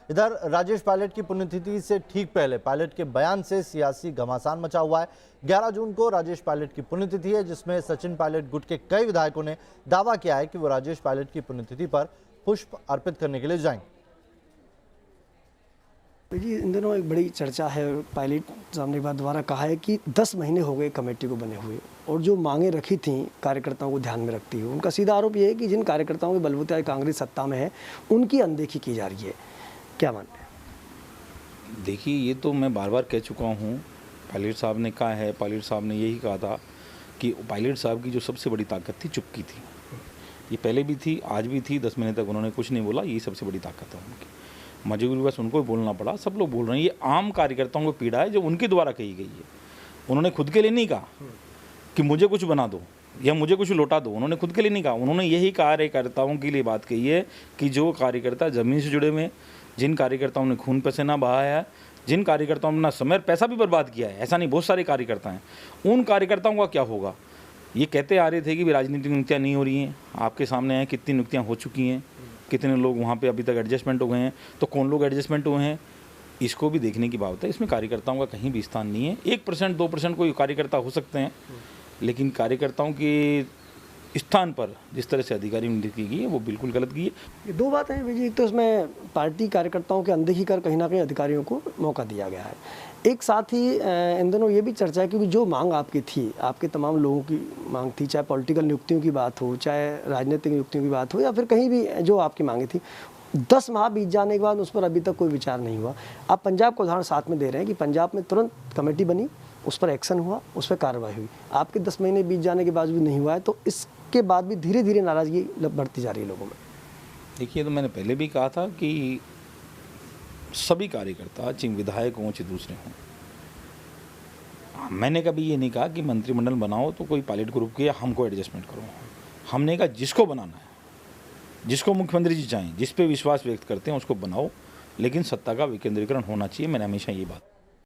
इधर राजेश पायलट की पुण्यतिथि से ठीक पहले पायलट के बयान से सियासी घमासान मचा हुआ है। 11 जून को राजेश पायलट की पुण्यतिथि है, जिसमें सचिन पायलट गुट के कई विधायकों ने दावा किया है कि वो राजेश पायलट की पुण्यतिथि पर पुष्प अर्पित करने के लिए जाएंगे। जी, इन दिनों एक बड़ी चर्चा है। पायलट साहब ने द्वारा कहा है कि 10 महीने हो गए कमेटी को बने हुए और जो मांगे रखी थी कार्यकर्ताओं को ध्यान में रखती हुई, उनका सीधा आरोप ये है कि जिन कार्यकर्ताओं के बलबूते कांग्रेस सत्ता में है उनकी अनदेखी की जा रही है। क्या मानते हैं? देखिए, ये तो मैं बार बार कह चुका हूँ। पायलट साहब ने कहा है, पायलट साहब ने यही कहा था कि पायलट साहब की जो सबसे बड़ी ताकत थी चुप्पी थी। ये पहले भी थी, आज भी थी। 10 महीने तक उन्होंने कुछ नहीं बोला, यही सबसे बड़ी ताकत है उनकी। मजबूरी बस उनको बोलना पड़ा। सब लोग बोल रहे हैं, ये आम कार्यकर्ताओं को पीड़ा है जो उनके द्वारा कही गई है। उन्होंने खुद के लिए नहीं कहा कि मुझे कुछ बना दो या मुझे कुछ लौटा दो। उन्होंने खुद के लिए नहीं कहा। उन्होंने यही कार्यकर्ताओं के लिए बात कही है कि जो कार्यकर्ता ज़मीन से जुड़े हुए, जिन कार्यकर्ताओं ने खून पसीना बहाया है, जिन कार्यकर्ताओं ने अपना समय पैसा भी बर्बाद किया है, ऐसा नहीं, बहुत सारे कार्यकर्ता हैं, उन कार्यकर्ताओं का क्या होगा। ये कहते आ रहे थे कि राजनीतिक नियुक्तियाँ नहीं हो रही हैं। आपके सामने हैं कितनी नियुक्तियाँ हो चुकी हैं, कितने लोग वहाँ पे अभी तक एडजस्टमेंट हो गए हैं। तो कौन लोग एडजस्टमेंट हुए हैं, इसको भी देखने की बात है। इसमें कार्यकर्ताओं का कहीं भी स्थान नहीं है। 1% 2% कोई कार्यकर्ता हो सकते हैं, लेकिन कार्यकर्ताओं के स्थान पर जिस तरह से अधिकारी नियुक्त की गई है वो बिल्कुल गलत की है। ये दो बातें हैं जी। एक तो इसमें पार्टी कार्यकर्ताओं की अनदेखी कर कहीं ना कहीं अधिकारियों को मौका दिया गया है। एक साथ ही इन दिनों ये भी चर्चा है कि जो मांग आपकी थी, आपके तमाम लोगों की मांग थी, चाहे पॉलिटिकल नियुक्तियों की बात हो, चाहे राजनीतिक नियुक्तियों की बात हो, या फिर कहीं भी जो आपकी मांगे थी, 10 माह बीत जाने के बाद उस पर अभी तक कोई विचार नहीं हुआ। आप पंजाब का उदाहरण साथ में दे रहे हैं कि पंजाब में तुरंत कमेटी बनी, उस पर एक्शन हुआ, उस पर कार्रवाई हुई। आपके 10 महीने बीत जाने के बाद भी नहीं हुआ है, तो इसके बाद भी धीरे धीरे नाराजगी बढ़ती जा रही है लोगों में। देखिए, तो मैंने पहले भी कहा था कि सभी कार्यकर्ता, चाहे विधायक हों चाहे दूसरे हों, मैंने कभी ये नहीं कहा कि मंत्रिमंडल बनाओ तो कोई पायलट ग्रुप के या हमको एडजस्टमेंट करो। हमने कहा जिसको बनाना है, जिसको मुख्यमंत्री जी चाहें, जिस पे विश्वास व्यक्त करते हैं उसको बनाओ, लेकिन सत्ता का विकेंद्रीकरण होना चाहिए। मैंने हमेशा ये बात